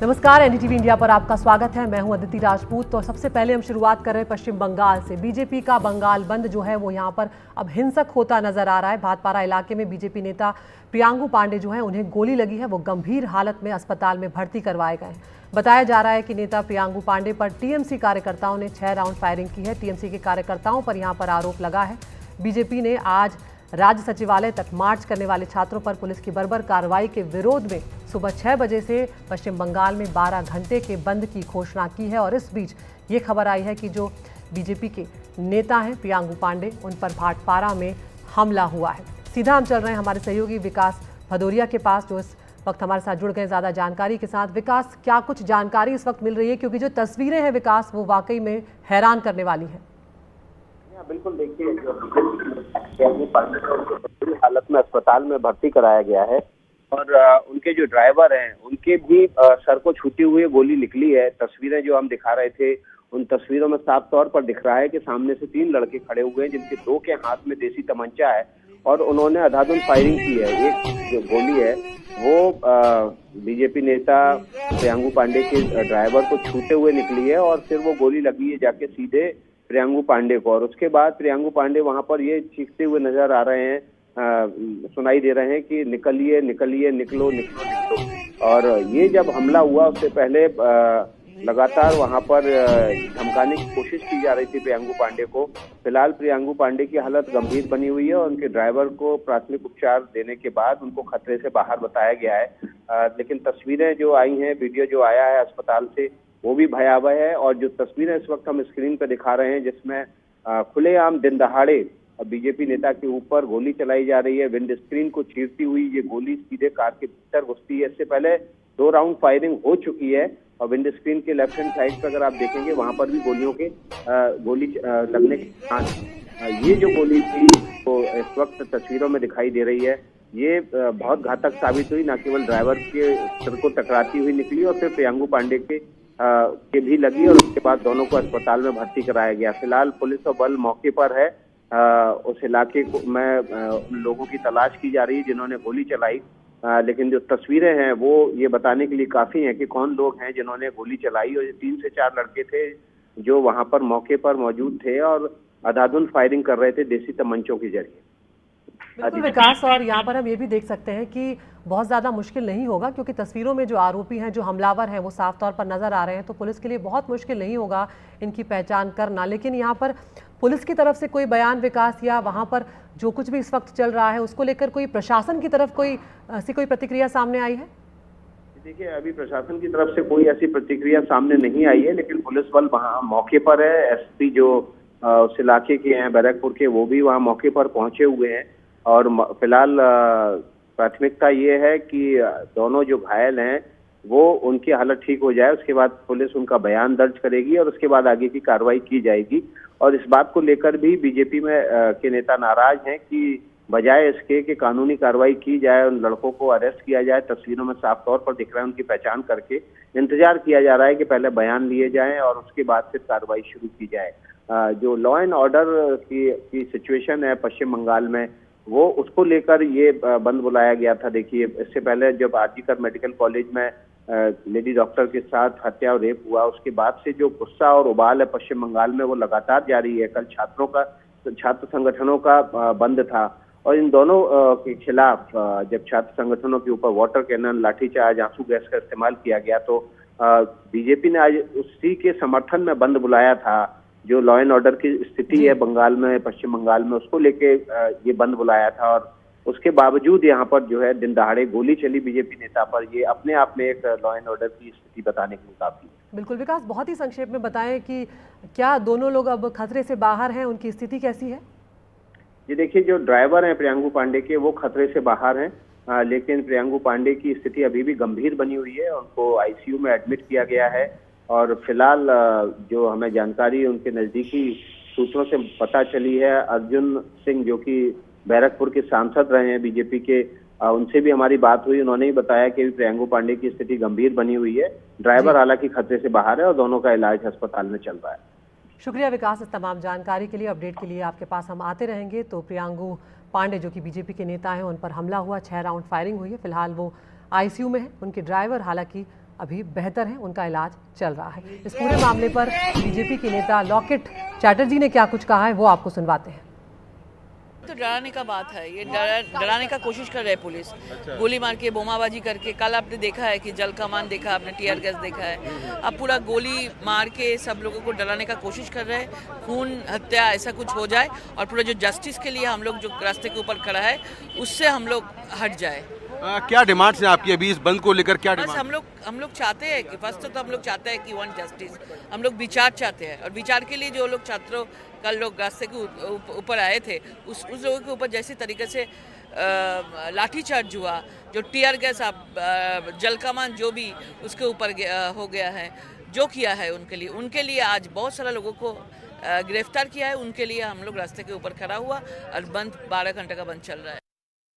नमस्कार, NDTV India पर आपका स्वागत है। मैं हूं अदिति राजपूत। तो सबसे पहले हम शुरुआत कर रहे हैं पश्चिम बंगाल से। बीजेपी का बंगाल बंद जो है वो यहां पर अब हिंसक होता नजर आ रहा है। भाटपारा इलाके में बीजेपी नेता प्रियांगु पांडे जो है उन्हें गोली लगी है, वो गंभीर हालत में अस्पताल में भर्ती करवाए गए हैं। बताया जा रहा है कि नेता प्रियांगु पांडे पर टीएमसी कार्यकर्ताओं ने 6 राउंड फायरिंग की है। टीएमसी के कार्यकर्ताओं पर यहां पर आरोप लगा है। बीजेपी ने आज राज्य सचिवालय तक मार्च करने वाले छात्रों पर पुलिस की बर्बर कार्रवाई के विरोध में सुबह 6 बजे से पश्चिम बंगाल में 12 घंटे के बंद की घोषणा की है। और इस बीच ये खबर आई है कि जो बीजेपी के नेता हैं प्रियांगु पांडे, उन पर भाटपारा में हमला हुआ है। सीधा हम चल रहे हैं हमारे सहयोगी विकास भदौरिया के पास, जो इस वक्त हमारे साथ जुड़ गए ज़्यादा जानकारी के साथ। विकास, क्या कुछ जानकारी इस वक्त मिल रही है? क्योंकि जो तस्वीरें हैं विकास, वो वाकई में हैरान करने वाली हैं। बिल्कुल, देखिए बुरी हालत में अस्पताल में भर्ती कराया गया है और उनके जो ड्राइवर हैं उनके भी सर को छूती हुई गोली निकली है। तस्वीरें जो हम दिखा रहे थे उन तस्वीरों में साफ तौर पर दिख रहा है कि सामने से 3 लड़के खड़े हुए हैं, जिनके 2 के हाथ में देसी तमंचा है और उन्होंने अंधाधुंध फायरिंग की है। एक जो गोली है वो बीजेपी नेता प्रियांगु पांडे के ड्राइवर को छूते हुए निकली है और फिर वो गोली लगी है जाके सीधे प्रियांगु पांडे को। और उसके बाद प्रियांगु पांडे वहां पर ये चीखते हुए नजर आ रहे हैं, सुनाई दे रहे हैं कि निकलिए निकलिए, निकलो निकलो निकलो। और ये जब हमला हुआ उससे पहले लगातार वहां पर धमकाने की कोशिश की जा रही थी प्रियांगु पांडे को। फिलहाल प्रियांगु पांडे की हालत गंभीर बनी हुई है और उनके ड्राइवर को प्राथमिक उपचार देने के बाद उनको खतरे से बाहर बताया गया है। लेकिन तस्वीरें जो आई हैं, वीडियो जो आया है अस्पताल से, वो भी भयावह है। और जो तस्वीरें इस वक्त हम स्क्रीन पर दिखा रहे हैं, जिसमें खुलेआम दिन दहाड़े बीजेपी नेता के ऊपर गोली चलाई जा रही है। विंड स्क्रीन को चीरती हुई ये गोली सीधे कार के भीतर घुसती है। इससे पहले 2 राउंड फायरिंग हो चुकी है और विंड स्क्रीन के लेफ्ट हैंड साइड पर अगर आप देखेंगे वहां पर भी गोलियों के गोली लगने के साथ ये जो गोली थी वो इस वक्त तस्वीरों में दिखाई दे रही है। ये बहुत घातक साबित हुई। न केवल ड्राइवर के सिर को टकराती हुई निकली और फिर प्रियांगु पांडे के भी लगी और उसके बाद दोनों को अस्पताल में भर्ती कराया गया। फिलहाल पुलिस और बल मौके पर है। उस इलाके में लोगों की तलाश की जा रही है जिन्होंने गोली चलाई। लेकिन जो तस्वीरें हैं वो ये बताने के लिए काफी हैं कि कौन लोग हैं जिन्होंने गोली चलाई। और ये 3 से 4 लड़के थे जो वहां पर मौके पर मौजूद थे और अंधाधुंध फायरिंग कर रहे थे देसी तमंचों के जरिए। बिल्कुल विकास, और यहाँ पर हम ये भी देख सकते हैं कि बहुत ज़्यादा मुश्किल नहीं होगा, क्योंकि तस्वीरों में जो आरोपी हैं, जो हमलावर हैं, वो साफ तौर पर नजर आ रहे हैं। तो पुलिस के लिए बहुत मुश्किल नहीं होगा इनकी पहचान करना। लेकिन यहाँ पर पुलिस की तरफ से कोई बयान विकास, या वहाँ पर जो कुछ भी इस वक्त चल रहा है उसको लेकर कोई प्रशासन की तरफ कोई ऐसी कोई प्रतिक्रिया सामने आई है? देखिए, अभी प्रशासन की तरफ से कोई ऐसी प्रतिक्रिया सामने नहीं आई है, लेकिन पुलिस बल वहाँ मौके पर है। एसपी जो उस इलाके के हैं बैरकपुर के, वो भी वहाँ मौके पर पहुंचे हुए हैं। और फिलहाल प्राथमिकता ये है कि दोनों जो घायल हैं वो उनकी हालत ठीक हो जाए, उसके बाद पुलिस उनका बयान दर्ज करेगी और उसके बाद आगे की कार्रवाई की जाएगी। और इस बात को लेकर भी बीजेपी में के नेता नाराज हैं कि बजाय इसके कि कानूनी कार्रवाई की जाए, उन लड़कों को अरेस्ट किया जाए, तस्वीरों में साफ तौर पर दिख रहा है उनकी पहचान करके, इंतजार किया जा रहा है कि पहले बयान लिए जाएं और उसके बाद फिर कार्रवाई शुरू की जाए। जो लॉ एंड ऑर्डर की सिचुएशन है पश्चिम बंगाल में, वो उसको लेकर ये बंद बुलाया गया था। देखिए, इससे पहले जब आरजीकर मेडिकल कॉलेज में लेडी डॉक्टर के साथ हत्या और रेप हुआ, उसके बाद से जो गुस्सा और उबाल है पश्चिम बंगाल में वो लगातार जारी है। कल छात्र संगठनों का बंद था और इन दोनों के खिलाफ जब छात्र संगठनों के ऊपर वाटर कैनन, लाठीचार्ज, आंसू गैस का इस्तेमाल किया गया, तो बीजेपी ने आज उसी के समर्थन में बंद बुलाया था। जो लॉ एंड ऑर्डर की स्थिति है बंगाल में, पश्चिम बंगाल में, उसको लेके ये बंद बुलाया था। और उसके बावजूद यहाँ पर जो है दिन दहाड़े गोली चली बीजेपी नेता पर, ये अपने आप में एक लॉ एंड ऑर्डर की स्थिति बताने के लिए काफी है। बिल्कुल विकास, बहुत ही संक्षेप में बताएं कि क्या दोनों लोग अब खतरे से बाहर हैं, उनकी स्थिति कैसी है? ये देखिए, जो ड्राइवर हैं प्रियांगु पांडे के, वो खतरे से बाहर हैं, लेकिन प्रियांगु पांडे की स्थिति अभी भी गंभीर बनी हुई है। उनको आईसीयू में एडमिट किया गया है और फिलहाल जो हमें जानकारी उनके नजदीकी सूत्रों से पता चली है, अर्जुन सिंह जो कि बैरकपुर के सांसद रहे हैं बीजेपी के, उनसे भी हमारी बात हुई। उन्होंने ही बताया कि प्रियांगु पांडे की स्थिति गंभीर बनी हुई है। ड्राइवर हालांकि खतरे से बाहर है और दोनों का इलाज अस्पताल में चल रहा है। शुक्रिया विकास, इस तमाम जानकारी के लिए। अपडेट के लिए आपके पास हम आते रहेंगे। तो प्रियांगु पांडे जो कि बीजेपी के नेता हैं, उन पर हमला हुआ, 6 राउंड फायरिंग हुई है। फिलहाल वो आईसीयू में है। उनके ड्राइवर हालांकि अभी बेहतर हैं, उनका इलाज चल रहा है। इस पूरे मामले पर बीजेपी के नेता लॉकेट चैटर्जी ने क्या कुछ कहा है वो आपको सुनवाते हैं। तो डराने का बात है, ये डराने का कोशिश कर रहे हैं पुलिस। गोली मार के बोमाबाजी करके, कल आपने देखा है कि जल कमान देखा, आपने टीयर गैस देखा है। अब पूरा गोली मार के सब लोगों को डराने का कोशिश कर रहे हैं, खून हत्या ऐसा कुछ हो जाए और पूरा जो जस्टिस के लिए हम लोग जो रास्ते के ऊपर खड़ा है उससे हम लोग हट जाए। क्या डिमांड्स हैं आपकी अभी इस बंद को लेकर? क्या बस डिमांड? हम लोग चाहते हैं कि फर्स्ट तो हम लोग चाहते हैं कि वन जस्टिस, हम लोग विचार चाहते हैं और विचार के लिए जो लोग छात्रों कल लोग रास्ते के ऊपर आए थे उस लोगों के ऊपर जैसे तरीके से लाठीचार्ज हुआ, जो टीयर गैस जल कमान जो भी उसके ऊपर हो गया है, जो किया है उनके लिए आज बहुत सारा लोगों को गिरफ्तार किया है। उनके लिए हम लोग रास्ते के ऊपर खड़ा हुआ और बंद 12 घंटे का बंद चल रहा है।